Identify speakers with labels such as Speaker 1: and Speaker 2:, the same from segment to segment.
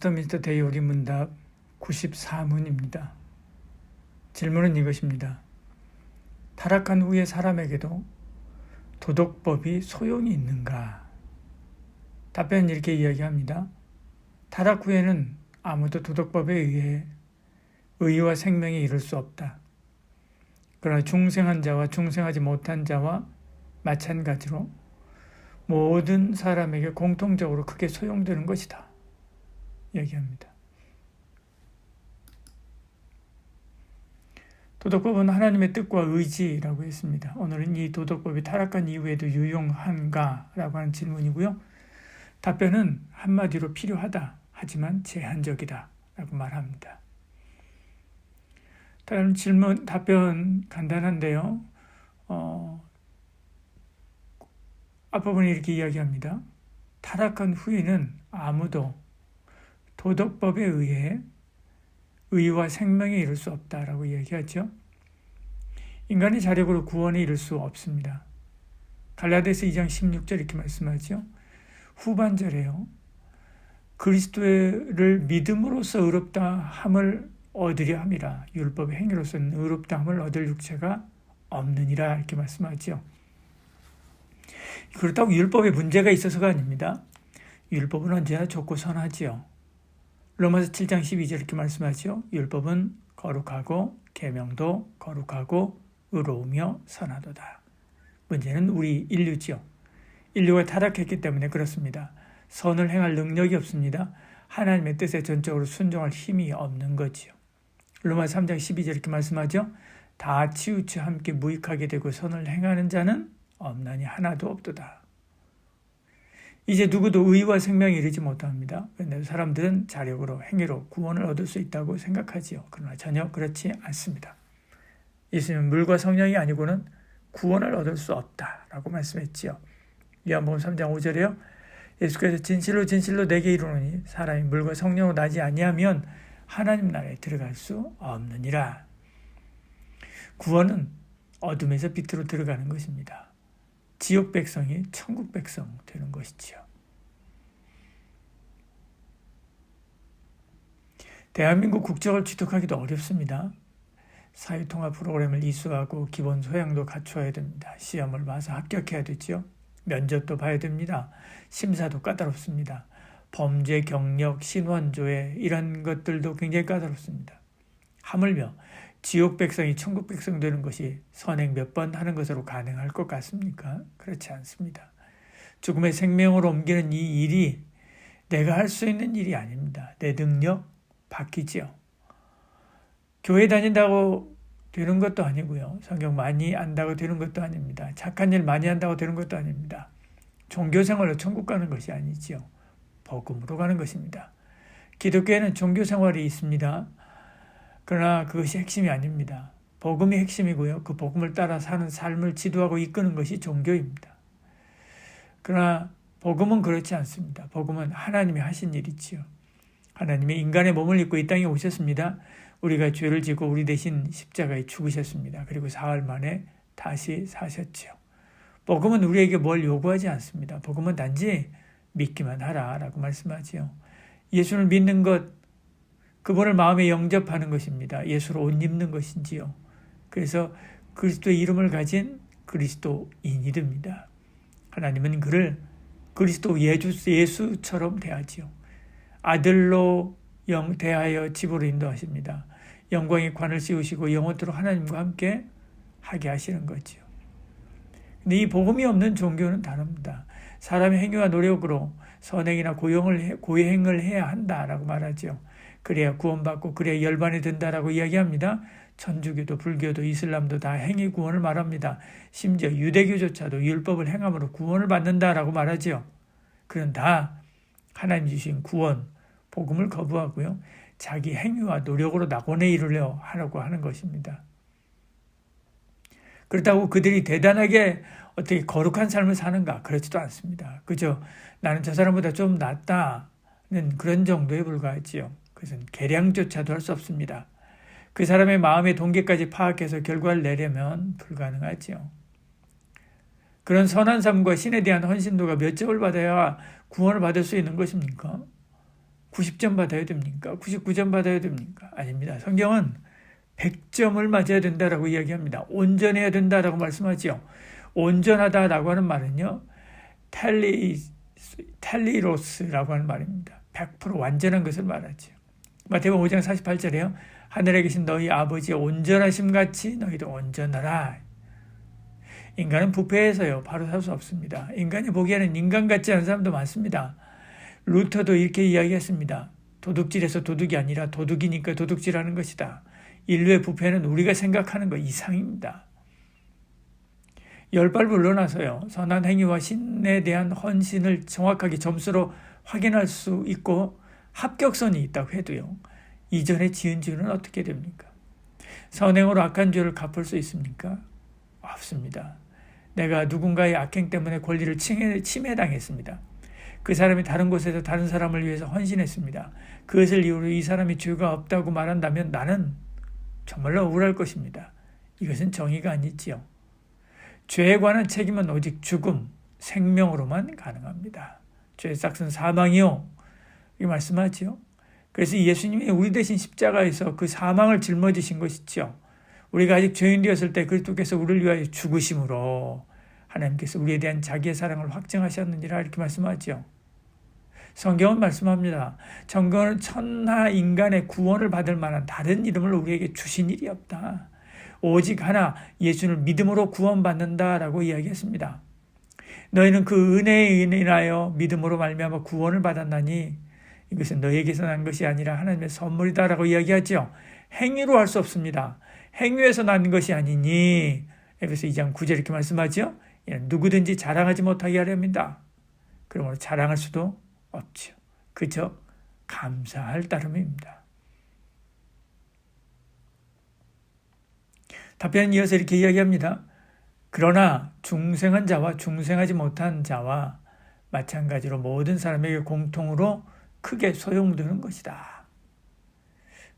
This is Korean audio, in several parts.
Speaker 1: 웨스트민스터 대요리 문답 94문입니다. 질문은 이것입니다. 타락한 후의 사람에게도 도덕법이 소용이 있는가? 답변은 이렇게 이야기합니다. 타락 후에는 아무도 도덕법에 의해 의와 생명에 이를 수 없다. 그러나 중생한 자와 중생하지 못한 자와 마찬가지로 모든 사람에게 공통적으로 크게 소용되는 것이다. 얘기합니다. 도덕법은 하나님의 뜻과 의지라고 했습니다. 오늘은 이 도덕법이 타락한 이후에도 유용한가? 라고 하는 질문이고요. 답변은 한마디로 필요하다. 하지만 제한적이다. 라고 말합니다. 다음 질문, 답변 간단한데요. 앞부분에 이렇게 이야기합니다. 타락한 후에는 아무도 도덕법에 의해 의와 생명에 이를 수 없다라고 얘기하죠. 인간의 자력으로 구원에 이를 수 없습니다. 갈라디아서 2장 16절 이렇게 말씀하죠. 후반절에요. 그리스도를 믿음으로써 의롭다 함을 얻으려 함이라. 율법의 행위로서는 의롭다 함을 얻을 육체가 없느니라 이렇게 말씀하죠. 그렇다고 율법에 문제가 있어서가 아닙니다. 율법은 언제나 좋고 선하지요. 로마서 7장 12절 이렇게 말씀하죠. 율법은 거룩하고 계명도 거룩하고 의로우며 선하도다. 문제는 우리 인류지요. 인류가 타락했기 때문에 그렇습니다. 선을 행할 능력이 없습니다. 하나님의 뜻에 전적으로 순종할 힘이 없는 거지요. 로마서 3장 12절 이렇게 말씀하죠. 다 치우쳐 함께 무익하게 되고 선을 행하는 자는 없나니 하나도 없도다. 이제 누구도 의와 생명에 이르지 못합니다. 그런데 사람들은 자력으로 행위로 구원을 얻을 수 있다고 생각하지요. 그러나 전혀 그렇지 않습니다. 예수님은 물과 성령이 아니고는 구원을 얻을 수 없다라고 말씀했지요. 요한복음 3장 5절에요. 예수께서 진실로 진실로 내게 이르노니 사람이 물과 성령으로 나지 아니하면 하나님 나라에 들어갈 수 없느니라. 구원은 어둠에서 빛으로 들어가는 것입니다. 지옥 백성이 천국 백성 되는 것이지요. 대한민국 국적을 취득하기도 어렵습니다. 사회통합 프로그램을 이수하고 기본 소양도 갖춰야 됩니다. 시험을 봐서 합격해야 되죠. 면접도 봐야 됩니다. 심사도 까다롭습니다. 범죄, 경력, 신원조회 이런 것들도 굉장히 까다롭습니다. 하물며 지옥 백성이 천국 백성 되는 것이 선행 몇 번 하는 것으로 가능할 것 같습니까? 그렇지 않습니다. 죽음의 생명으로 옮기는 이 일이 내가 할 수 있는 일이 아닙니다. 내 능력 바뀌지요. 교회 다닌다고 되는 것도 아니고요. 성경 많이 안다고 되는 것도 아닙니다. 착한 일 많이 한다고 되는 것도 아닙니다. 종교생활로 천국 가는 것이 아니지요. 복음으로 가는 것입니다. 기독교에는 종교생활이 있습니다. 그러나 그것이 핵심이 아닙니다. 복음이 핵심이고요. 그 복음을 따라 사는 삶을 지도하고 이끄는 것이 종교입니다. 그러나 복음은 그렇지 않습니다. 복음은 하나님이 하신 일이지요. 하나님이 인간의 몸을 입고 이 땅에 오셨습니다. 우리가 죄를 지고 우리 대신 십자가에 죽으셨습니다. 그리고 사흘 만에 다시 사셨지요. 복음은 우리에게 뭘 요구하지 않습니다. 복음은 단지 믿기만 하라라고 말씀하지요. 예수를 믿는 것, 그분을 마음에 영접하는 것입니다. 예수로 옷 입는 것인지요. 그래서 그리스도의 이름을 가진 그리스도인이 됩니다. 하나님은 그를 그리스도 예수처럼 대하지요. 아들로 대하여 집으로 인도하십니다. 영광의 관을 씌우시고 영원토록 하나님과 함께 하게 하시는 거지요. 근데 이 복음이 없는 종교는 다릅니다. 사람의 행위와 노력으로 선행이나 고행을 해야 한다라고 말하죠. 그래야 구원받고 그래야 열반에 든다라고 이야기합니다. 천주교도 불교도 이슬람도 다 행위 구원을 말합니다. 심지어 유대교조차도 율법을 행함으로 구원을 받는다라고 말하죠. 그건 다 하나님 주신 구원, 복음을 거부하고요. 자기 행위와 노력으로 낙원에 이르려 하려고 하는 것입니다. 그렇다고 그들이 대단하게 어떻게 거룩한 삶을 사는가? 그렇지도 않습니다. 그저 나는 저 사람보다 좀 낫다는 그런 정도에 불과하지요. 그것은 계량조차도 할 수 없습니다. 그 사람의 마음의 동기까지 파악해서 결과를 내려면 불가능하지요. 그런 선한 삶과 신에 대한 헌신도가 몇 점을 받아야 구원을 받을 수 있는 것입니까? 90점 받아야 됩니까? 99점 받아야 됩니까? 아닙니다. 성경은 100점을 맞아야 된다라고 이야기합니다. 온전해야 된다라고 말씀하지요. 온전하다라고 하는 말은요, 텔리로스라고 하는 말입니다. 100% 완전한 것을 말하죠. 마태복음 5장 48절에요. 하늘에 계신 너희 아버지의 온전하심 같이 너희도 온전하라. 인간은 부패해서요, 바로 살 수 없습니다. 인간이 보기에는 인간 같지 않은 사람도 많습니다. 루터도 이렇게 이야기했습니다. 도둑질에서 도둑이 아니라 도둑이니까 도둑질하는 것이다. 인류의 부패는 우리가 생각하는 것 이상입니다. 열발 물러나서요, 선한 행위와 신에 대한 헌신을 정확하게 점수로 확인할 수 있고 합격선이 있다고 해도요, 이전에 지은 죄는 어떻게 됩니까? 선행으로 악한 죄를 갚을 수 있습니까? 없습니다. 내가 누군가의 악행 때문에 권리를 침해당했습니다. 그 사람이 다른 곳에서 다른 사람을 위해서 헌신했습니다. 그것을 이유로 이 사람이 죄가 없다고 말한다면 나는 정말로 억울할 것입니다. 이것은 정의가 아니지요. 죄에 관한 책임은 오직 죽음, 생명으로만 가능합니다. 죄의 싹은 사망이요. 이렇게 말씀하지요. 그래서 예수님이 우리 대신 십자가에서 그 사망을 짊어지신 것이죠. 우리가 아직 죄인 되었을 때 그리스도께서 우리를 위하여 죽으심으로 하나님께서 우리에 대한 자기의 사랑을 확증하셨느니라 이렇게 말씀하죠. 성경은 말씀합니다. 정거는 천하 인간의 구원을 받을 만한 다른 이름을 우리에게 주신 일이 없다. 오직 하나 예수를 믿음으로 구원받는다라고 이야기했습니다. 너희는 그 은혜에 인하여 믿음으로 말미암아 구원을 받았나니 이것은 너희에게서 난 것이 아니라 하나님의 선물이다라고 이야기하죠. 행위로 할 수 없습니다. 행위에서 난 것이 아니니 에베소 2장 9절 이렇게 말씀하죠. 누구든지 자랑하지 못하게 하렵니다. 그러므로 자랑할 수도 없죠. 그저 감사할 따름입니다. 답변은 이어서 이렇게 이야기합니다. 그러나 중생한 자와 중생하지 못한 자와 마찬가지로 모든 사람에게 공통으로 크게 소용되는 것이다.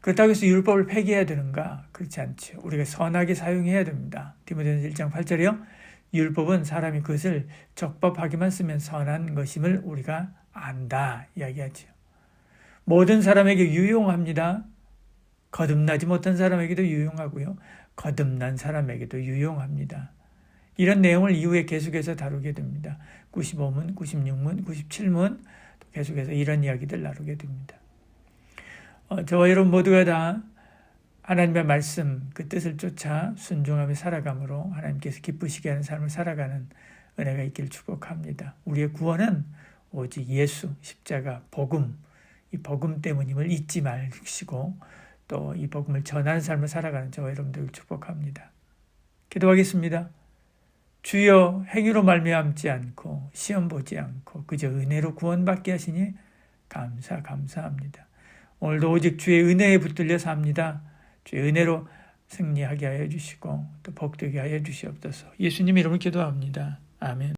Speaker 1: 그렇다고 해서 율법을 폐기해야 되는가? 그렇지 않죠. 우리가 선하게 사용해야 됩니다. 디모데전서 1장 8절이요. 율법은 사람이 그것을 적법하게만 쓰면 선한 것임을 우리가 안다 이야기하죠. 모든 사람에게 유용합니다. 거듭나지 못한 사람에게도 유용하고요. 거듭난 사람에게도 유용합니다. 이런 내용을 이후에 계속해서 다루게 됩니다. 95문, 96문, 97문 계속해서 이런 이야기들 나누게 됩니다. 저와 여러분 모두가 다 하나님의 말씀 그 뜻을 쫓아 순종하며 살아감으로 하나님께서 기쁘시게 하는 삶을 살아가는 은혜가 있기를 축복합니다. 우리의 구원은 오직 예수, 십자가, 복음, 이 복음 때문임을 잊지 마시고 또 이 복음을 전하는 삶을 살아가는 저와 여러분들을 축복합니다. 기도하겠습니다. 주여 행위로 말미암지 않고 시험 보지 않고 그저 은혜로 구원받게 하시니 감사합니다. 오늘도 오직 주의 은혜에 붙들려 삽니다. 주의 은혜로 승리하게 하여 주시고 또 복되게 하여 주시옵소서. 예수님 이름으로 기도합니다. 아멘.